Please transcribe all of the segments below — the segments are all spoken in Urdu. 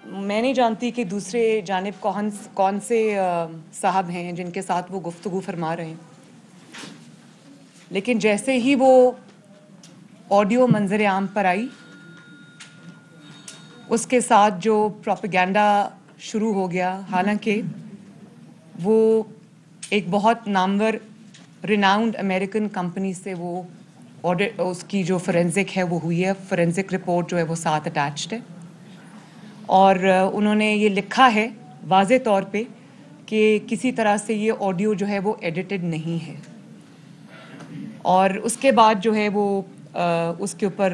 میں نہیں جانتی کہ دوسرے جانب کون سے صاحب ہیں جن کے ساتھ وہ گفتگو فرما رہے ہیں، لیکن جیسے ہی وہ آڈیو منظر عام پر آئی، اس کے ساتھ جو پروپیگنڈا شروع ہو گیا، حالانکہ وہ ایک بہت نامور ریناؤنڈ امریکن کمپنی سے وہ آڈٹ، اس کی جو فورینزک ہے وہ ہوئی ہے، فورینزک رپورٹ جو ہے وہ ساتھ اٹیچڈ ہے، اور انہوں نے یہ لکھا ہے واضح طور پہ کہ کسی طرح سے یہ آڈیو جو ہے وہ ایڈیٹڈ نہیں ہے، اور اس کے بعد جو ہے وہ اس کے اوپر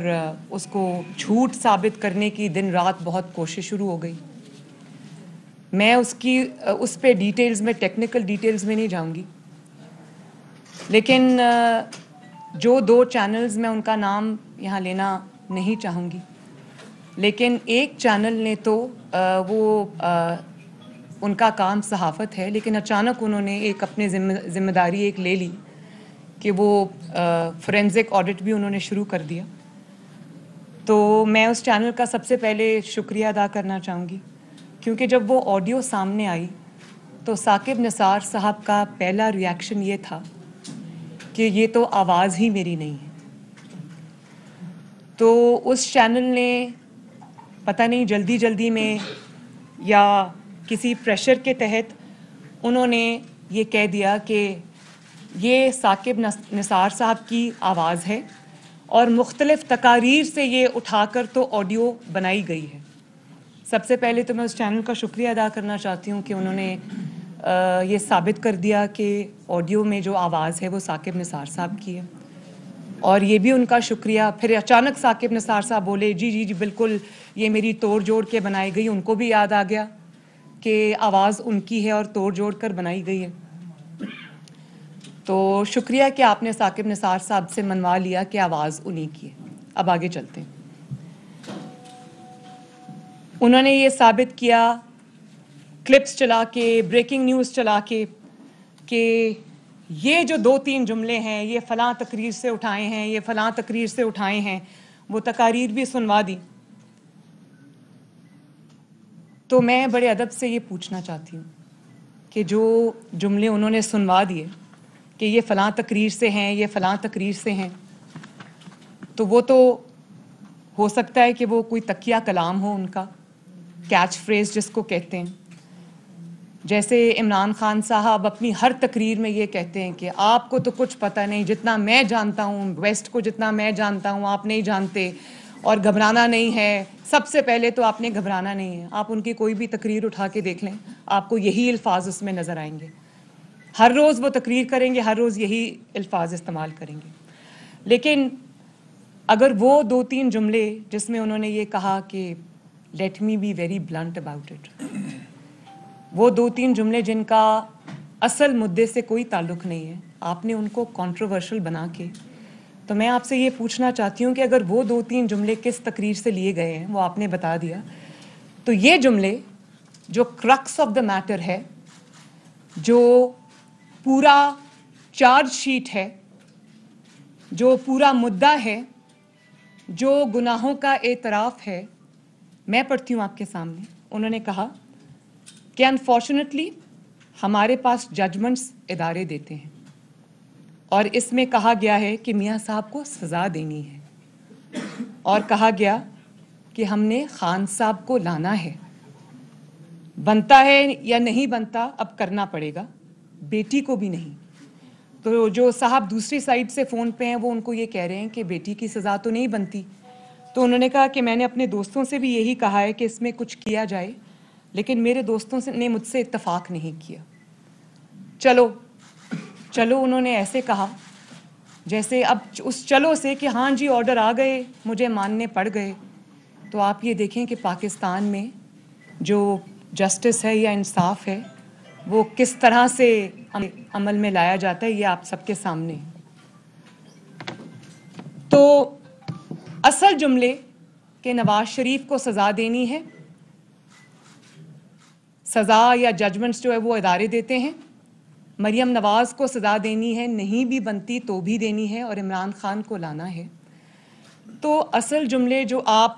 اس کو جھوٹ ثابت کرنے کی دن رات بہت کوشش شروع ہو گئی۔ میں اس پہ ڈیٹیلز میں، ٹیکنیکل ڈیٹیلز میں نہیں جاؤں گی، لیکن جو 2 چینلز میں ان کا نام یہاں لینا نہیں چاہوں گی، لیکن ایک چینل نے تو وہ ان کا کام صحافت ہے، لیکن اچانک انہوں نے ایک اپنے ذمہ داری ایک لے لی کہ وہ فورینزک آڈٹ بھی انہوں نے شروع کر دیا۔ تو میں اس چینل کا سب سے پہلے شکریہ ادا کرنا چاہوں گی، کیونکہ جب وہ آڈیو سامنے آئی تو ثاقب نثار صاحب کا پہلا ریاکشن یہ تھا کہ یہ تو آواز ہی میری نہیں ہے۔ تو اس چینل نے پتہ نہیں جلدی میں یا کسی پریشر کے تحت انہوں نے یہ کہہ دیا کہ یہ ثاقب نثار صاحب کی آواز ہے، اور مختلف تقاریر سے یہ اٹھا کر تو آڈیو بنائی گئی ہے۔ سب سے پہلے تو میں اس چینل کا شکریہ ادا کرنا چاہتی ہوں کہ انہوں نے یہ ثابت کر دیا کہ آڈیو میں جو آواز ہے وہ ثاقب نثار صاحب کی ہے، اور یہ بھی ان کا شکریہ۔ پھر اچانک ثاقب نثار صاحب بولے جی بالکل یہ میری توڑ جوڑ کے بنائی گئی، ان کو بھی یاد آ گیا کہ آواز ان کی ہے اور توڑ جوڑ کر بنائی گئی ہے۔ تو شکریہ کہ آپ نے ثاقب نثار صاحب سے منوا لیا کہ آواز انہی کی ہے۔ اب آگے چلتے ہیں۔ انہوں نے یہ ثابت کیا کلپس چلا کے، بریکنگ نیوز چلا کے، کہ یہ جو 2-3 جملے ہیں یہ فلاں تقریر سے اٹھائے ہیں، یہ فلاں تقریر سے اٹھائے ہیں، وہ تقاریر بھی سنوا دی۔ تو میں بڑے ادب سے یہ پوچھنا چاہتی ہوں کہ جو جملے انہوں نے سنوا دیے کہ یہ فلاں تقریر سے ہیں، یہ فلاں تقریر سے ہیں، تو وہ تو ہو سکتا ہے کہ وہ کوئی تکیہ کلام ہو ان کا، کیچ فریز جس کو کہتے ہیں۔ جیسے عمران خان صاحب اپنی ہر تقریر میں یہ کہتے ہیں کہ آپ کو تو کچھ پتہ نہیں، جتنا میں جانتا ہوں ویسٹ کو، جتنا میں جانتا ہوں آپ نہیں جانتے، اور گھبرانا نہیں ہے، سب سے پہلے تو آپ نے گھبرانا نہیں ہے۔ آپ ان کی کوئی بھی تقریر اٹھا کے دیکھ لیں، آپ کو یہی الفاظ اس میں نظر آئیں گے۔ ہر روز وہ تقریر کریں گے، ہر روز یہی الفاظ استعمال کریں گے۔ لیکن اگر وہ 2-3 جملے جس میں انہوں نے یہ کہا کہ let me be very blunt about it, وہ 2-3 جملے جن کا اصل مدعے سے کوئی تعلق نہیں ہے، آپ نے ان کو کنٹروورشل بنا کے، تو میں آپ سے یہ پوچھنا چاہتی ہوں کہ اگر وہ 2-3 جملے کس تقریر سے لیے گئے ہیں وہ آپ نے بتا دیا، تو یہ جملے جو کرکس آف دا میٹر ہے، جو پورا چارج شیٹ ہے، جو پورا مدعا ہے، جو گناہوں کا اعتراف ہے، میں پڑھتی ہوں آپ کے سامنے۔ انہوں نے کہا کہ انفارچونیٹلی ہمارے پاس ججمنٹس ادارے دیتے ہیں، اور اس میں کہا گیا ہے کہ میاں صاحب کو سزا دینی ہے، اور کہا گیا کہ ہم نے خان صاحب کو لانا ہے، بنتا ہے یا نہیں بنتا اب کرنا پڑے گا، بیٹی کو بھی نہیں۔ تو جو صاحب دوسری سائڈ سے فون پہ ہیں وہ ان کو یہ کہہ رہے ہیں کہ بیٹی کی سزا تو نہیں بنتی۔ تو انہوں نے کہا کہ میں نے اپنے دوستوں سے بھی یہی کہا ہے کہ اس میں کچھ کیا جائے، لیکن میرے دوستوں نے مجھ سے اتفاق نہیں کیا۔ چلو انہوں نے ایسے کہا جیسے اب اس چلو سے کہ ہاں جی آرڈر آ گئے، مجھے ماننے پڑ گئے۔ تو آپ یہ دیکھیں کہ پاکستان میں جو جسٹس ہے یا انصاف ہے وہ کس طرح سے عمل میں لایا جاتا ہے، یہ آپ سب کے سامنے۔ تو اصل جملے کہ نواز شریف کو سزا دینی ہے، سزا یا ججمنٹس جو ہے وہ ادارے دیتے ہیں، مریم نواز کو سزا دینی ہے، نہیں بھی بنتی تو بھی دینی ہے، اور عمران خان کو لانا ہے۔ تو اصل جملے جو آپ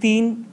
3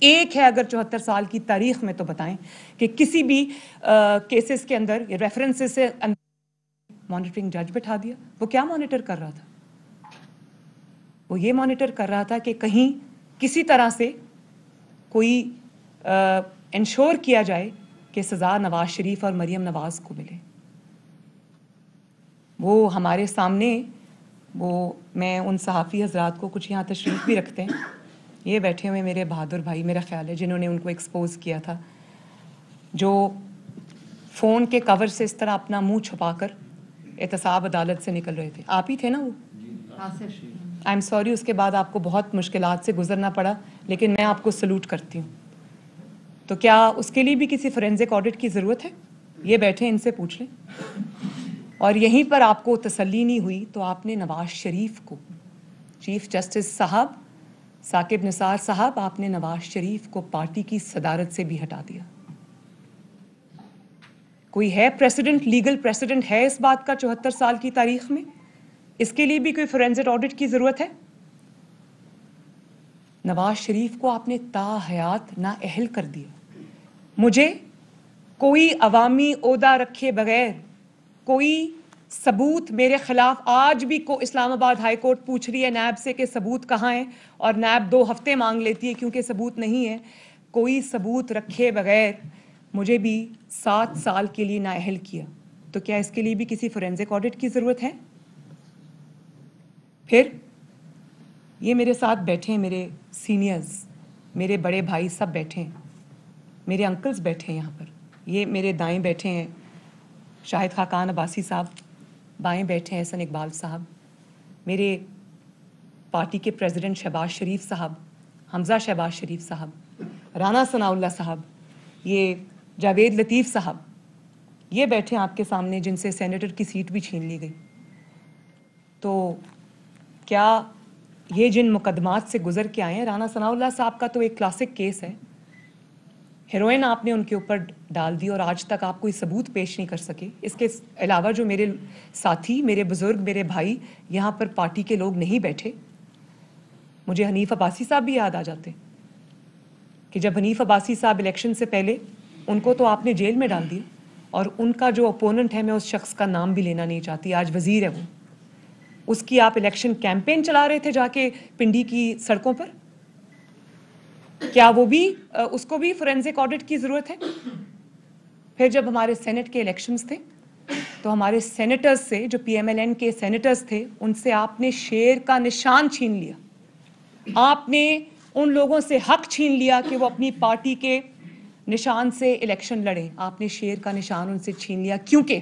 ایک ہے اگر 74 سال کی تاریخ میں تو بتائیں کہ کسی بھی کیسز کے اندر ریفرنسز سے مانیٹرنگ جج بٹھا دیا. وہ کیا مانیٹر کر رہا تھا؟ وہ یہ مانیٹر کر رہا تھا کہ کہیں کسی طرح سے کوئی انشور کیا جائے کہ سزا نواز شریف اور مریم نواز کو ملے. وہ ہمارے سامنے میں ان صحافی حضرات کو کچھ یہاں تشریف بھی رکھتے ہیں, یہ بیٹھے ہوئے میرے بہادر بھائی میرا خیال ہے جنہوں نے ان کو ایکسپوز کیا تھا, جو فون کے کور سے اس طرح اپنا منہ چھپا کر احتساب عدالت سے نکل رہے تھے. آپ ہی تھے نا وہ؟ آئی ایم سوری, اس کے بعد آپ کو بہت مشکلات سے گزرنا پڑا, لیکن میں آپ کو سلوٹ کرتی ہوں. تو کیا اس کے لیے بھی کسی فورینزک آڈٹ کی ضرورت ہے؟ یہ بیٹھے ان سے پوچھ لیں. اور یہیں پر آپ کو تسلی نہیں ہوئی تو آپ نے نواز شریف کو, چیف جسٹس صاحب ثاقب نثار صاحب, آپ نے نواز شریف کو پارٹی کی صدارت سے بھی ہٹا دیا. کوئی ہے پریسیڈنٹ, لیگل پریسیڈنٹ ہے اس بات کا 74 سال کی تاریخ میں؟ اس کے لیے بھی کوئی فورینزک آڈٹ کی ضرورت ہے؟ نواز شریف کو آپ نے تاحیات نااہل کر دیا. مجھے کوئی عوامی عہدہ رکھے بغیر کوئی ثبوت میرے خلاف آج بھی کو اسلام آباد ہائی کورٹ پوچھ رہی ہے نیب سے کہ ثبوت کہاں ہے, اور نیب 2 ہفتے مانگ لیتی ہے کیونکہ ثبوت نہیں ہے. کوئی ثبوت رکھے بغیر مجھے بھی 7 سال کے لیے نااہل کیا. تو کیا اس کے لیے بھی کسی فورینزک آڈٹ کی ضرورت ہے؟ پھر یہ میرے ساتھ بیٹھے ہیں میرے سینئرز, میرے بڑے بھائی سب بیٹھے ہیں, میرے انکلز بیٹھے ہیں یہاں پر. یہ میرے دائیں بیٹھے ہیں شاہد خاقان عباسی صاحب, بائیں بیٹھے ہیں احسن اقبال صاحب, میرے پارٹی کے پریزیڈنٹ شہباز شریف صاحب, حمزہ شہباز شریف صاحب, رانا ثناء اللہ صاحب, یہ جاوید لطیف صاحب, یہ بیٹھے ہیں آپ کے سامنے جن سے سینیٹر کی سیٹ بھی چھین لی گئی. تو کیا یہ جن مقدمات سے گزر کے آئے ہیں, رانا ثناء اللہ صاحب کا تو ایک کلاسک کیس ہے, ہیروئن آپ نے ان کے اوپر ڈال دی اور آج تک آپ کوئی ثبوت پیش نہیں کر سکے. اس کے علاوہ جو میرے ساتھی, میرے بزرگ, میرے بھائی یہاں پر پارٹی کے لوگ نہیں بیٹھے, مجھے حنیف عباسی صاحب بھی یاد آ جاتے کہ جب حنیف عباسی صاحب الیکشن سے پہلے, ان کو تو آپ نے جیل میں ڈال دیا, اور ان کا جو اپوننٹ ہے, میں اس شخص کا نام بھی لینا نہیں چاہتی, آج وزیر ہے وہ, اس کی آپ الیکشن کیمپین چلا رہے تھے جا کے پنڈی کی سڑکوں پر. کیا وہ بھی, اس کو بھی فورینزک آڈٹ کی ضرورت ہے؟ پھر جب ہمارے سینٹ کے الیکشنز تھے تو ہمارے سینیٹرز سے, جو پی ایم ایل این کے سینیٹرز تھے, ان سے آپ نے شیر کا نشان چھین لیا. آپ نے ان لوگوں سے حق چھین لیا کہ وہ اپنی پارٹی کے نشان سے الیکشن لڑیں. آپ نے شیر کا نشان ان سے چھین لیا کیونکہ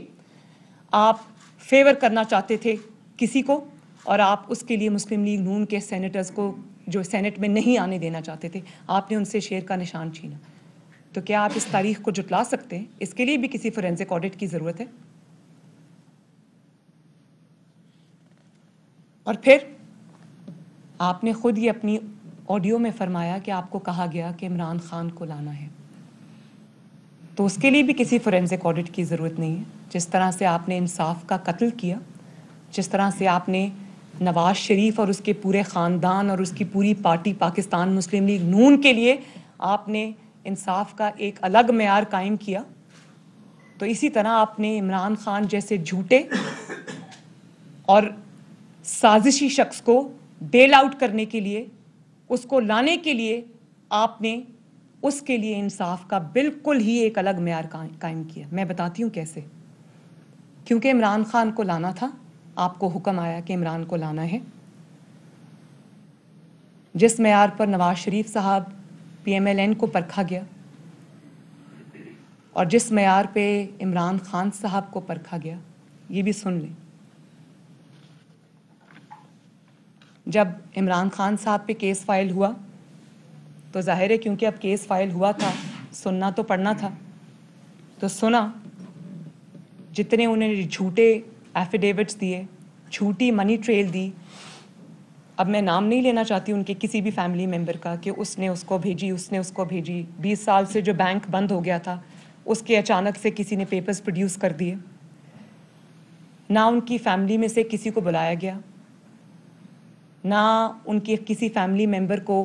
آپ فیور کرنا چاہتے تھے کسی کو, اور آپ اس کے لیے مسلم لیگ نون کے سینیٹرز کو جو سینٹ میں نہیں آنے دینا چاہتے تھے, آپ نے ان سے شیر کا نشان چھینا. تو کیا آپ اس تاریخ کو جھٹلا سکتے ہیں؟ اس کے لیے بھی کسی فورینزک آڈٹ کی ضرورت ہے؟ اور پھر آپ نے خود یہ اپنی آڈیو میں فرمایا کہ آپ کو کہا گیا کہ عمران خان کو لانا ہے. تو اس کے لیے بھی کسی فورینزک آڈٹ کی ضرورت نہیں ہے. جس طرح سے آپ نے انصاف کا قتل کیا, جس طرح سے آپ نے نواز شریف اور اس کے پورے خاندان اور اس کی پوری پارٹی پاکستان مسلم لیگ نون کے لیے آپ نے انصاف کا ایک الگ معیار قائم کیا, تو اسی طرح آپ نے عمران خان جیسے جھوٹے اور سازشی شخص کو بیل آؤٹ کرنے کے لیے, اس کو لانے کے لیے آپ نے اس کے لیے انصاف کا بالکل ہی ایک الگ معیار قائم کیا. میں بتاتی ہوں کیسے. کیونکہ عمران خان کو لانا تھا, آپ کو حکم آیا کہ عمران کو لانا ہے. جس معیار پر نواز شریف صاحب پی ایم ایل این کو پرکھا گیا, اور جس معیار پہ عمران خان صاحب کو پرکھا گیا, یہ بھی سن لیں. جب عمران خان صاحب پہ کیس فائل ہوا تو ظاہر ہے کیونکہ اب کیس فائل ہوا تھا, سننا تو پڑنا تھا, تو سنا. جتنے انہوں نے جھوٹے ایفیڈیوٹس دیے, جھوٹی منی ٹریل دی, اب میں نام نہیں لینا چاہتی ان کے کسی بھی فیملی ممبر کا کہ اس نے اس کو بھیجی, اس نے اس کو بھیجی. 20 سال سے جو بینک بند ہو گیا تھا, اس کے اچانک سے کسی نے پیپرز پروڈیوس کر دیے. نہ ان کی فیملی میں سے کسی کو بلایا گیا, نہ ان کے کسی فیملی ممبر کو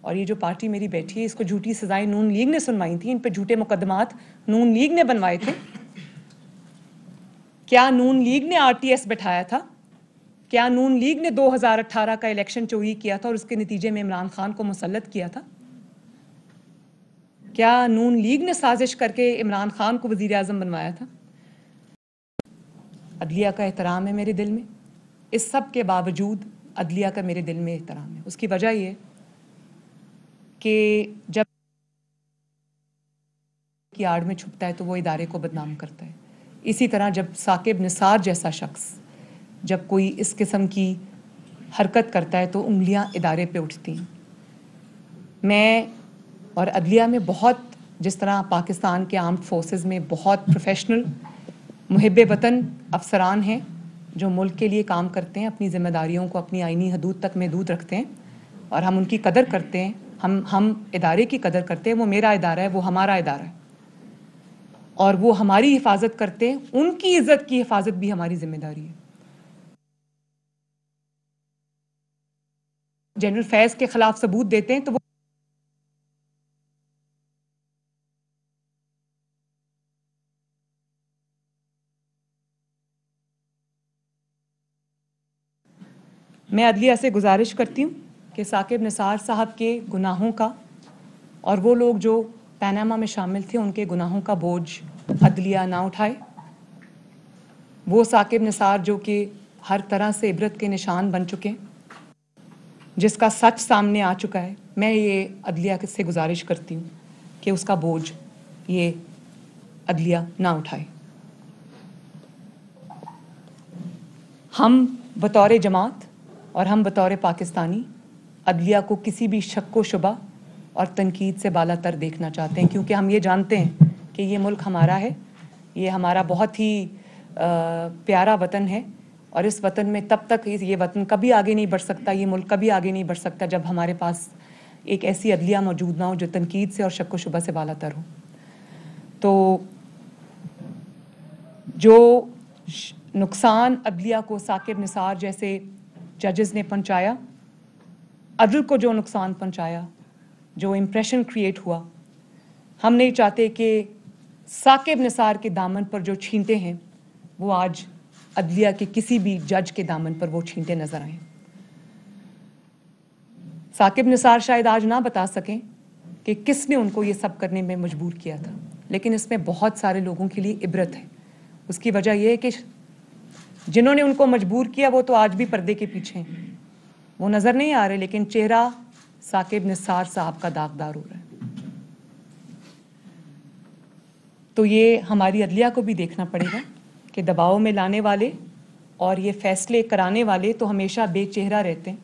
اور یہ جو پارٹی میری بیٹھی ہے اس کو جھوٹی سزائیں نون لیگ نے سنوائی تھیں, ان پہ جھوٹے مقدمات نون لیگ نے بنوائے تھے. کیا نون لیگ نے آر ٹی ایس بٹھایا تھا؟ کیا نون لیگ نے 2018 کا الیکشن چوری کیا تھا اور اس کے نتیجے میں عمران خان کو مسلط کیا تھا؟ کیا نون لیگ نے سازش کر کے عمران خان کو وزیر اعظم بنوایا تھا؟ عدلیہ کا احترام ہے میرے دل میں. اس سب کے باوجود عدلیہ کا میرے دل میں احترام ہے. اس کی وجہ یہ کہ جب کی آڑ میں چھپتا ہے تو وہ ادارے کو بدنام کرتا ہے. اسی طرح جب ثاقب نثار جیسا شخص جب کوئی اس قسم کی حرکت کرتا ہے تو انگلیاں ادارے پہ اٹھتی ہیں. میں اور عدلیہ میں بہت, جس طرح پاکستان کے آرمڈ فورسز میں بہت پروفیشنل محب وطن افسران ہیں جو ملک کے لیے کام کرتے ہیں, اپنی ذمہ داریوں کو اپنی آئینی حدود تک محدود رکھتے ہیں اور ہم ان کی قدر کرتے ہیں. ہم ادارے کی قدر کرتے ہیں. وہ میرا ادارہ ہے, وہ ہمارا ادارہ ہے اور وہ ہماری حفاظت کرتے ہیں. ان کی عزت کی حفاظت بھی ہماری ذمہ داری ہے. جنرل فیض کے خلاف ثبوت دیتے ہیں تو وہ میں عدلیہ سے گزارش کرتی ہوں کہ ثاقب نثار صاحب کے گناہوں کا اور وہ لوگ جو پاناما میں شامل تھے ان کے گناہوں کا بوجھ عدلیہ نہ اٹھائے. وہ ثاقب نثار جو کہ ہر طرح سے عبرت کے نشان بن چکے, جس کا سچ سامنے آ چکا ہے, میں یہ عدلیہ سے گزارش کرتی ہوں کہ اس کا بوجھ یہ عدلیہ نہ اٹھائے. ہم بطور جماعت اور ہم بطور پاکستانی عدلیہ کو کسی بھی شک و شبہ اور تنقید سے بالا تر دیکھنا چاہتے ہیں, کیونکہ ہم یہ جانتے ہیں کہ یہ ملک ہمارا ہے, یہ ہمارا بہت ہی پیارا وطن ہے اور اس وطن میں تب تک یہ وطن کبھی آگے نہیں بڑھ سکتا, یہ ملک کبھی آگے نہیں بڑھ سکتا جب ہمارے پاس ایک ایسی عدلیہ موجود نہ ہو جو تنقید سے اور شک و شبہ سے بالا تر ہو. تو جو نقصان عدلیہ کو ثاقب نثار جیسے ججز نے پہنچایا, عدل کو جو نقصان پہنچایا, جو امپریشن کریٹ ہوا, ہم نہیں چاہتے کہ ثاقب نثار کے دامن پر جو چھینٹے ہیں وہ آج عدلیہ کے کسی بھی جج کے دامن پر وہ چھینٹے نظر آئیں. ثاقب نثار شاید آج نہ بتا سکیں کہ کس نے ان کو یہ سب کرنے میں مجبور کیا تھا, لیکن اس میں بہت سارے لوگوں کے لیے عبرت ہے. اس کی وجہ یہ ہے کہ جنہوں نے ان کو مجبور کیا وہ تو آج بھی پردے کے پیچھے ہیں, وہ نظر نہیں آ رہے, لیکن چہرہ ثاقب نثار صاحب کا داغدار ہو رہا ہے. تو یہ ہماری عدلیہ کو بھی دیکھنا پڑے گا کہ دباؤ میں لانے والے اور یہ فیصلے کرانے والے تو ہمیشہ بے چہرہ رہتے ہیں,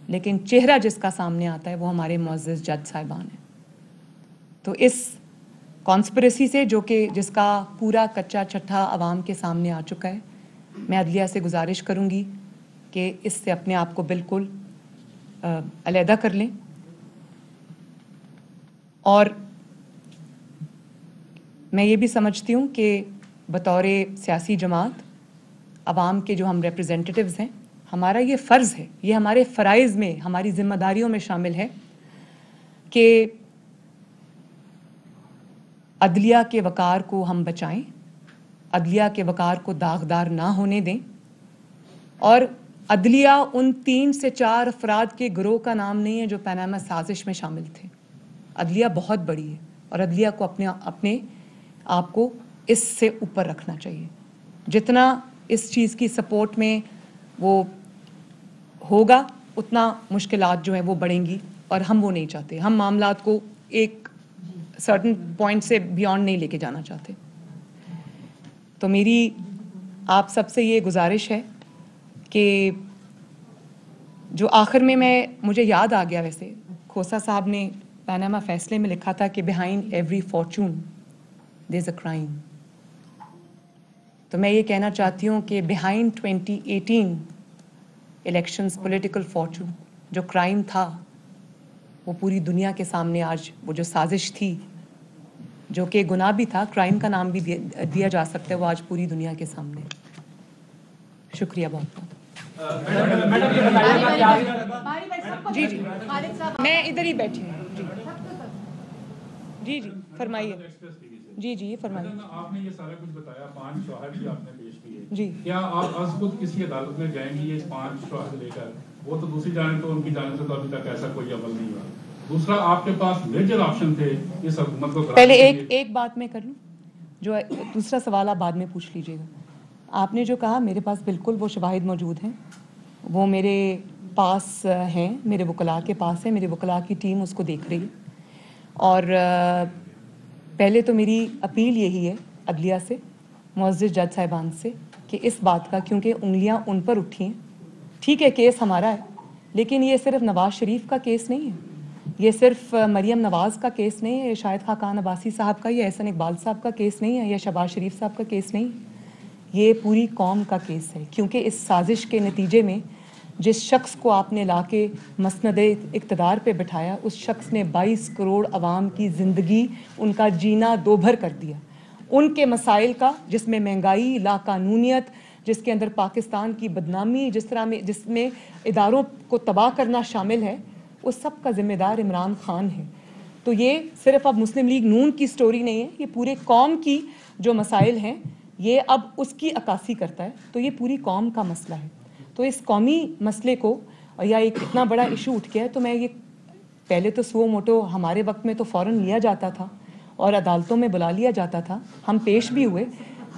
لیکن چہرہ جس کا سامنے آتا ہے وہ ہمارے معزز جج صاحبان ہیں. تو اس کانسپریسی سے جو کہ جس کا پورا کچا چٹھا عوام کے سامنے آ چکا ہے, میں عدلیہ سے گزارش کروں گی کہ اس سے اپنے آپ کو بالکل علیحدہ کر لیں. اور میں یہ بھی سمجھتی ہوں کہ بطور سیاسی جماعت عوام کے جو ہم ریپرزینٹیٹیوز ہیں, ہمارا یہ فرض ہے, یہ ہمارے فرائض میں, ہماری ذمہ داریوں میں شامل ہے کہ عدلیہ کے وقار کو ہم بچائیں, عدلیہ کے وقار کو داغدار نہ ہونے دیں. اور عدلیہ ان 3 سے 4 افراد کے گروہ کا نام نہیں ہے جو پاناما سازش میں شامل تھے. عدلیہ بہت بڑی ہے اور عدلیہ کو اپنے آپ کو اس سے اوپر رکھنا چاہیے. جتنا اس چیز کی سپورٹ میں وہ ہوگا اتنا مشکلات جو ہیں وہ بڑھیں گی, اور ہم وہ نہیں چاہتے. ہم معاملات کو ایک سرٹن پوائنٹ سے بیونڈ نہیں لے کے جانا چاہتے. تو میری آپ سب سے یہ گزارش ہے کہ جو آخر میں مجھے یاد آ گیا, ویسے کھوسا صاحب نے پاناما فیصلے میں لکھا تھا کہ behind every fortune there's a crime. تو میں یہ کہنا چاہتی ہوں کہ behind 2018 elections political fortune جو کرائم تھا وہ پوری دنیا کے سامنے آج, وہ جو سازش تھی جو کہ گناہ بھی تھا, کرائم کا نام بھی دیا جا سکتا ہے, وہ آج پوری دنیا کے سامنے. شکریہ بہت بہت. جی جی میں ادھر ہی بیٹھی ہوں. جی جی فرمائیے. جی جی فرمائیے. آپ نے یہ سارا کچھ بتایا, 5 شواہد بھی آپ نے پیش کیے. جی کیا آپ از خود کسی عدالت میں جائیں گی یہ 5 شواہد لے کر؟ وہ تو دوسری جانب تو ان کی جانب سے تو ابھی تک ایسا کوئی عمل نہیں ہوا. دوسرا, آپ کے پاس میجر آپشن تھے اس حکومت کو. پہلے ایک بات میں کر لوں, جو دوسرا سوال آپ بعد میں پوچھ لیجیے گا. آپ نے جو کہا میرے پاس بالکل وہ شواہد موجود ہیں, وہ میرے پاس ہیں, میرے وکلاء کے پاس ہیں, میرے وکلاء کی ٹیم اس کو دیکھ رہی ہے. اور پہلے تو میری اپیل یہی ہے عدلیہ سے, معزز جج صاحبان سے, کہ اس بات کا, کیونکہ انگلیاں ان پر اٹھی ہیں, ٹھیک ہے کیس ہمارا ہے, لیکن یہ صرف نواز شریف کا کیس نہیں ہے, یہ صرف مریم نواز کا کیس نہیں ہے, یہ شاہد خاقان عباسی صاحب کا, یہ احسن اقبال صاحب کا کیس نہیں ہے, یا شہباز شریف صاحب کا کیس نہیں ہے, یہ پوری قوم کا کیس ہے. کیونکہ اس سازش کے نتیجے میں جس شخص کو آپ نے لا کے مسند اقتدار پہ بٹھایا, اس شخص نے 22 کروڑ عوام کی زندگی, ان کا جینا دوبھر کر دیا. ان کے مسائل کا, جس میں مہنگائی, لا قانونیت, جس کے اندر پاکستان کی بدنامی, جس میں اداروں کو تباہ کرنا شامل ہے, اس سب کا ذمہ دار عمران خان ہے. تو یہ صرف اب مسلم لیگ نون کی سٹوری نہیں ہے, یہ پورے قوم کی جو مسائل ہیں یہ اب اس کی عکاسی کرتا ہے. تو یہ پوری قوم کا مسئلہ ہے. تو اس قومی مسئلے کو, یا ایک اتنا بڑا ایشو اٹھ گیا ہے, تو میں یہ پہلے تو سو موٹو ہمارے وقت میں تو فوراً لیا جاتا تھا اور عدالتوں میں بلا لیا جاتا تھا, ہم پیش بھی ہوئے.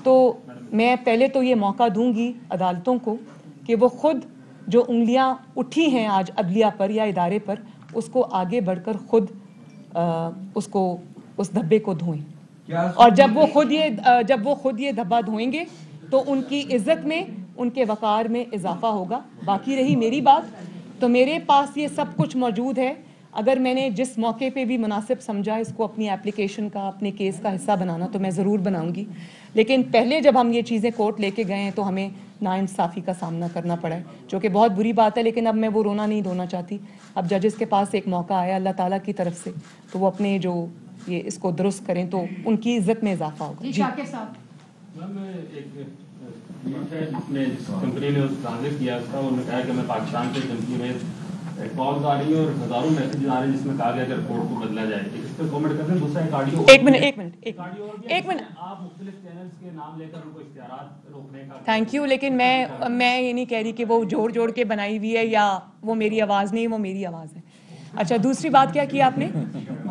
تو میں پہلے تو یہ موقع دوں گی عدالتوں کو کہ وہ خود جو انگلیاں اٹھی ہیں آج عدلیہ پر یا ادارے پر, اس کو آگے بڑھ کر خود اس دھبے کو دھوئیں. اور جب وہ خود یہ دھبا دھوئیں گے تو ان کی عزت میں, ان کے وقار میں اضافہ ہوگا. باقی رہی میری بات, تو میرے پاس یہ سب کچھ موجود ہے. اگر میں نے جس موقع پہ بھی مناسب سمجھا اس کو اپنی اپلیکیشن کا, اپنے کیس کا حصہ بنانا, تو میں ضرور بناؤں گی. لیکن پہلے جب ہم یہ چیزیں کورٹ لے کے گئے ہیں تو ہمیں ناانصافی کا سامنا کرنا پڑا ہے, جو کہ بہت بری بات ہے. لیکن اب میں وہ رونا نہیں دھونا چاہتی. اب ججز کے پاس ایک موقع آیا اللہ تعالیٰ کی طرف سے, تو وہ اپنے جو یہ اس کو درست کریں تو ان کی عزت میں اضافہ ہوگا. جی شاکر صاحب. جس کمپنی نے ٹرانزٹ کیا اس کا, انہوں نے کہا کہ میں پاکستان سے کمپنی میں کالز آ رہی ہیں اور ہزاروں میسیجز آ رہے ہیں جس میں کہا گیا کہ رپورٹ کو بدلا جائے. اس پہ کامنٹ کرتے ہیں. دوسرا ایک آڈیو, ایک منٹ, آپ مختلف چینلز کے نام لے کر ان کو اشتہارات روکنے کا. Thank you. لیکن میں یہ نہیں کہہ رہی کہ وہ جوڑ کے بنائی ہوئی ہے یا وہ میری آواز نہیں, وہ میری آواز ہے. اچھا, دوسری بات کیا کی آپ نے,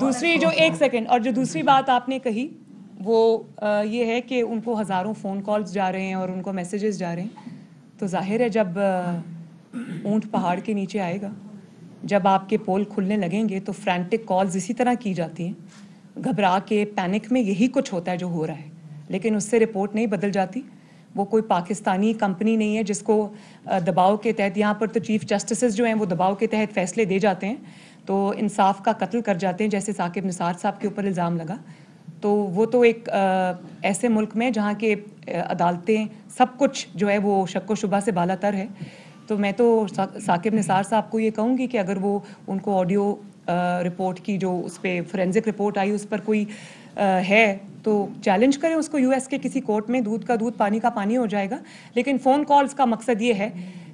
دوسری جو, ایک سیکنڈ, اور جو دوسری بات آپ نے کہی وہ یہ ہے کہ ان کو ہزاروں فون کالز جا رہے ہیں اور ان کو میسیجز جا رہے ہیں. تو ظاہر ہے جب اونٹ پہاڑ کے نیچے آئے گا, جب آپ کے پول کھلنے لگیں گے تو فرینٹک کالز اسی طرح کی جاتی ہیں, گھبرا کے پینک میں یہی کچھ ہوتا ہے جو ہو رہا ہے. لیکن اس سے رپورٹ نہیں بدل جاتی. وہ کوئی پاکستانی کمپنی نہیں ہے جس کو دباؤ کے تحت, یہاں پر تو چیف جسٹسز جو ہیں وہ دباؤ کے تحت فیصلے دے جاتے ہیں, تو انصاف کا قتل کر جاتے ہیں, جیسے ثاقب نثار صاحب کے اوپر الزام لگا. تو وہ تو ایک ایسے ملک میں جہاں کے عدالتیں سب کچھ جو ہے وہ شک و شبہ سے بالا تر ہے. تو میں تو ثاقب نثار صاحب کو یہ کہوں گی کہ اگر وہ ان کو آڈیو رپورٹ کی جو اس پہ فورینزک رپورٹ آئی اس پر کوئی ہے تو چیلنج کریں اس کو یو ایس کے کسی کورٹ میں, دودھ کا دودھ پانی کا پانی ہو جائے گا. لیکن فون کالز کا مقصد یہ ہے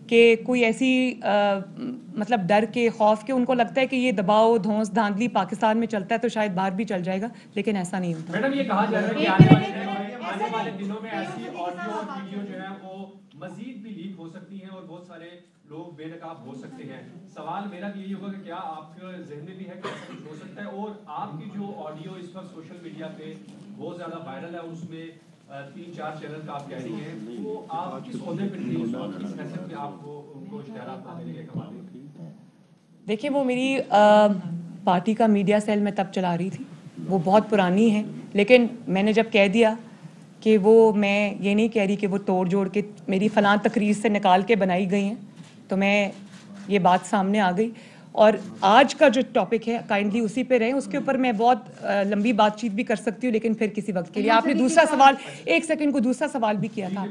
کہ کوئی ایسی مطلب ڈر کے, خوف کے, ان کو لگتا ہے کہ یہ دباؤ دھونس دھاندلی پاکستان میں چلتا ہے تو شاید باہر بھی چل جائے گا, لیکن ایسا نہیں ہوتا. میڈم یہ کہا جا رہا ہے کہ آنے والے دنوں میں ایسی آڈیو اور ویڈیو جو ہے وہ مزید بھی لیک ہو سکتی ہیں اور بہت سارے لوگ بے نقاب ہو سکتے ہیں. سوال میرا بھی یہی ہوگا کہ کیا آپ کے ذہن میں بھی ہے کہ ایسا کچھ ہو سکتا ہے, اور آپ کی جو آڈیو اس وقت سوشل میڈیا پہ بہت زیادہ وائرل ہے, اس میں 3-4 چینل کا آپ کہہ رہی ہیں, وہ آپ کس عہدے پہ تھی اس وقت, کس حیثیت میں آپ کو ان کو اشتہارات دینے کے حوالے؟ دیکھیے وہ میری پارٹی کا میڈیا سیل میں تب چلا رہی تھی, وہ بہت پرانی ہے. لیکن میں نے جب کہہ دیا کہ وہ, میں یہ نہیں کہہ رہی کہ وہ توڑ جوڑ کے میری فلاں تقریر سے نکال کے بنائی گئی ہیں, تو میں یہ بات سامنے آ گئی. اور آج کا جو ٹاپک ہے کائنڈلی اسی پہ رہیں, اس کے اوپر میں بہت لمبی بات چیت بھی کر سکتی ہوں, لیکن پھر کسی وقت کے لیے. آپ نے دوسرا سوال, ایک سیکنڈ کو دوسرا سوال بھی کیا تھا.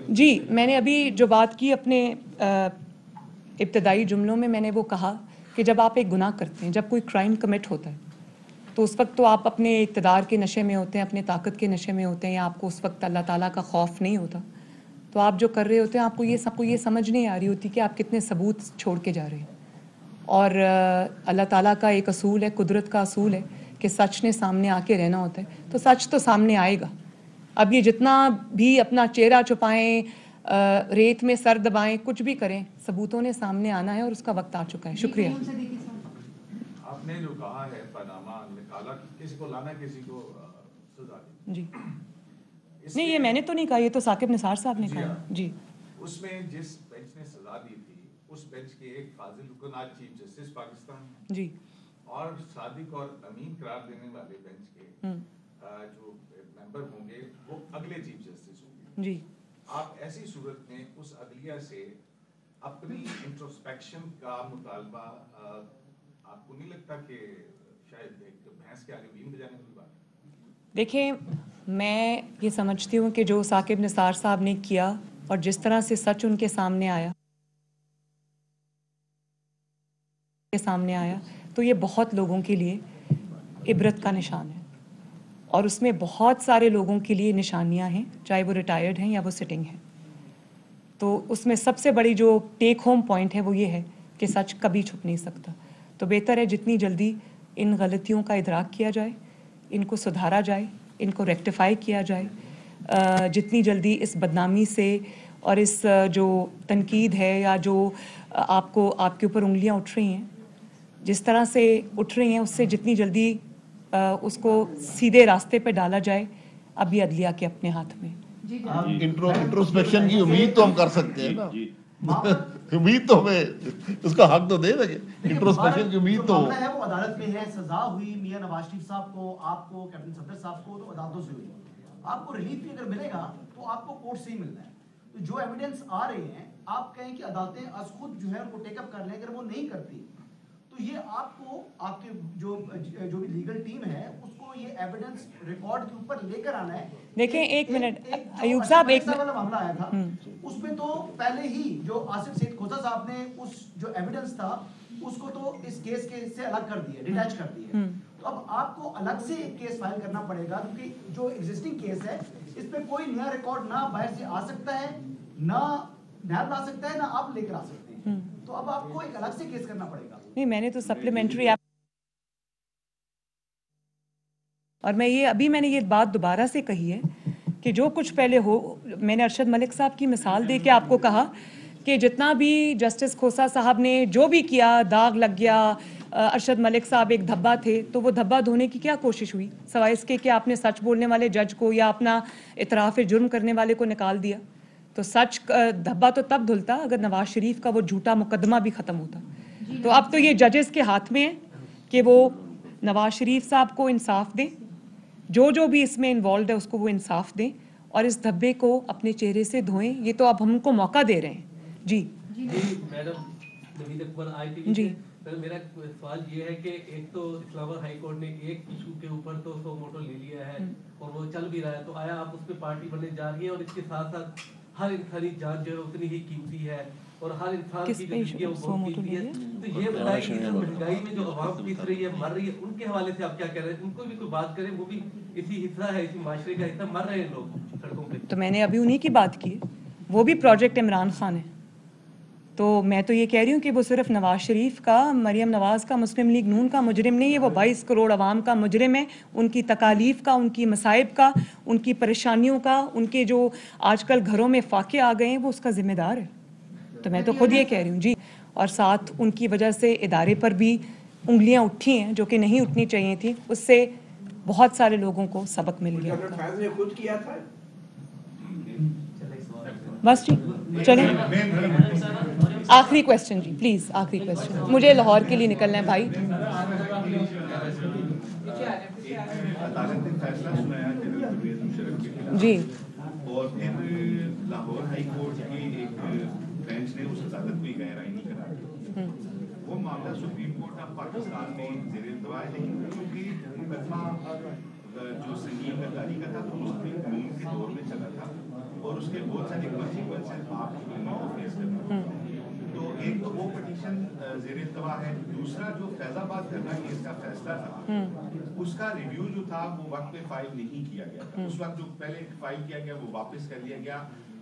جی, میں نے ابھی جو بات کی اپنے ابتدائی جملوں میں نے وہ کہا کہ جب آپ ایک گناہ کرتے ہیں, جب کوئی کرائم کمٹ ہوتا ہے, تو اس وقت تو آپ اپنے اقتدار کے نشے میں ہوتے ہیں, اپنے طاقت کے نشے میں ہوتے ہیں, یا آپ کو اس وقت اللہ تعالیٰ کا خوف نہیں ہوتا. تو آپ جو کر رہے ہوتے ہیں آپ کو یہ سمجھ نہیں آ رہی ہوتی کہ آپ کتنے ثبوت چھوڑ کے جا رہے ہیں. اور اللہ تعالیٰ کا ایک اصول ہے, قدرت کا اصول ہے کہ سچ نے سامنے آ کے رہنا ہوتا ہے, تو سچ تو سامنے آئے گا. اب یہ جتنا بھی اپنا چہرہ چھپائیں, ریت میں سر دبائیں, کچھ بھی کریں, ثبوتوں نے سامنے آنا ہے اور اس کا وقت آ چکا ہے. شکریہ. آپ نے جو کہا ہے پاناما نکالا, کسی کو لانا کسی کو سزا دی. جی نہیں, یہ میں نے تو نہیں کہا, یہ تو ثاقب نثار صاحب نے کہا. جی اس میں جس بینچ نے سزا دی تھی اس بینچ کے ایک فاضل رکن آج چیف جسٹس پاکستان ہیں جی, اور صادق اور امین قرار دینے والے بینچ کے جو ممبر ہوں گے وہ اگلے چیف جسٹس ہوں گے. جی آپ ایسی صورت میں اس عدلیہ سے اپنی انٹروسپیکشن کا مطالبہ, آپ کو نہیں لگتا کہ شاید ایک بھینس کے آگے بین بجانے والی بات ہے؟ دیکھیں, میں یہ سمجھتی ہوں کہ جو ثاقب نثار صاحب نے کیا اور جس طرح سے سچ ان کے سامنے آیا تو یہ بہت لوگوں کے لیے عبرت کا نشان ہے, اور اس میں بہت سارے لوگوں کے لیے نشانیاں ہیں, چاہے وہ ریٹائرڈ ہیں یا وہ سٹنگ ہیں. تو اس میں سب سے بڑی جو ٹیک ہوم پوائنٹ ہے وہ یہ ہے کہ سچ کبھی چھپ نہیں سکتا. تو بہتر ہے جتنی جلدی ان غلطیوں کا ادراک کیا جائے, ان کو سدھارا جائے, ان کو ریکٹیفائی کیا جائے, جتنی جلدی اس بدنامی سے اور اس جو تنقید ہے یا جو آپ کے اوپر انگلیاں اٹھ رہی ہیں, جس طرح سے اٹھ رہی ہیں, اس سے جتنی جلدی اس کو سیدھے راستے پہ ڈالا جائے. اب یہ عدلیہ کے اپنے ہاتھ میں. انٹروسپیکشن کی امید تو ہم کر سکتے ہیں نا, امید تو ہمیں اس کا حق تو دے دیں. انٹروسپیکشن کی امید تو ہے وہ عدالت میں ہے, سزا ہوئی میاں نواز شریف صاحب کو, آپ کو, کیپٹن صدر صاحب کو, تو عدالتوں سے ہوئی. آپ کو ریلیف بھی اگر ملے گا تو آپ کو کورٹ سے ہی ملنا ہے. تو جو ایویڈنس آ رہے ہیں آپ کہیں کہ عدالتیں از خود جو ہے ان کو ٹیک اپ کر لیں, اگر وہ نہیں کرتی تو یہ آپ کو, آپ کے جو بھی لیگل ٹیم ہے اس کو یہ ایویڈنس ریکارڈ کے اوپر لے کر آنا ہے. دیکھیں ایک منٹ ایوب صاحب, ایک والا معاملہ آیا تھا اس میں تو پہلے ہی جو آصف سید کھوسہ صاحب نے اس جو ایویڈنس تھا اس کو تو اس کیس کے سے الگ کر دیا, ڈیٹیچ کر دیا. تو اب آپ کو الگ سے ایک کیس فائل کرنا پڑے گا, کیونکہ جو ایگزسٹنگ کیس ہے اس پہ کوئی نیا ریکارڈ نہ باہر سے آ سکتا ہے, نہ نیب لا سکتا ہے, نہ آپ لے کر آ سکتے ہیں. تو اب آپ کو ایک الگ سے کیس کرنا پڑے گا. نہیں, میں نے تو سپلیمنٹری اور میں نے یہ بات دوبارہ سے کہی ہے کہ جو کچھ پہلے ہو, میں نے ارشد ملک صاحب کی مثال دے کے آپ کو کہا کہ جتنا بھی جسٹس کھوسہ صاحب نے جو بھی کیا, داغ لگ گیا, ارشد ملک صاحب ایک دھبا تھے, تو وہ دھبا دھونے کی کیا کوشش ہوئی سوائے اس کے کہ آپ نے سچ بولنے والے جج کو یا اپنا اعتراف جرم کرنے والے کو نکال دیا. تو سچ دھبا تو تب دھلتا اگر نواز شریف کا وہ جھوٹا مقدمہ بھی ختم ہوتا. تو اب تو یہ ججز کے ہاتھ میں ہے کہ وہ نواز شریف صاحب کو انصاف دیں, جو بھی اس میں انوالوڈ ہے اس کو وہ انصاف دیں, اور اس دھبے کو اپنے چہرے سے دھوئیں. یہ تو اب ہم کو موقع دے رہے ہیں. جی میڈم نوید اکبر ITV جی, میرا سوال یہ ہے کہ ایک تو اسلام آباد ہائی کورٹ نے ایک ایشو کے اوپر تو سو موٹو لے لیا ہے اور وہ چل بھی رہا ہے, تو آیا آپ اس پہ پارٹی بننے جا رہی ہے؟ اور اس کے ساتھ ساتھ ہر انسانی جان جو ہے اتنی ہی قیمتی ہے اور ہر انسان کی جو زندگی ہے وہ بہت قیمتی ہے. تو یہ بتائیں کہ اس مہنگائی میں جو عوام پیس رہی ہے, مر رہی ہے, ان کے حوالے سے آپ کیا کہہ رہے ہیں؟ ان کو بھی کوئی بات کریں, وہ بھی اسی حصہ ہے, اسی معاشرے کا حصہ, مر رہے ہیں لوگ سڑکوں پہ. تو میں نے ابھی انہی کی بات کی, وہ بھی پروجیکٹ عمران خان ہے. تو میں تو یہ کہہ رہی ہوں کہ وہ صرف نواز شریف کا, مریم نواز کا, مسلم لیگ نون کا مجرم نہیں ہے, وہ 22 کروڑ عوام کا مجرم ہے. ان کی تکالیف کا, ان کی مصائب کا, ان کی پریشانیوں کا, ان کے جو آج کل گھروں میں فاقے آ گئے ہیں, وہ اس کا ذمہ دار ہے. تو میں تو خود یہ کہہ رہی ہوں. جی, اور ساتھ ان کی وجہ سے ادارے پر بھی انگلیاں اٹھی ہیں جو کہ نہیں اٹھنی چاہیے تھی. اس سے بہت سارے لوگوں کو سبق مل گیا. بس جی چلیں, آخری کویسچن جی پلیز, آخری کویسچن. مجھے لاہور کے لیے نکلنا ہے بھائی. عدالت نے فیصلہ سنایا جنرل پرویز مشرف کے خلاف, جی, اور پھر لاہور ہائی کورٹ کی ایک بینچ نے اس عدالت کو غیر آئینی قرار دیا. وہ معاملہ سپریم کورٹ آف پاکستان میں زیر التوا ہے, لیکن کیونکہ مقدمہ جو سنگین غداری کا تھا تو مسلم نون کے دور میں چلا تھا اور اس کے بہت سارے کانسیکوینسز آپ کی دنیا کو فیس کرنا. تو ایک تو وہ پٹیشن زیر التوا ہے, دوسرا جو فیض آباد کرنا کیس کا فیصلہ تھا اس کا ریویو جو تھا وہ وقت پہ فائل نہیں کیا گیا تھا. اس وقت جو پہلے فائل کیا گیا وہ واپس کر لیا گیا,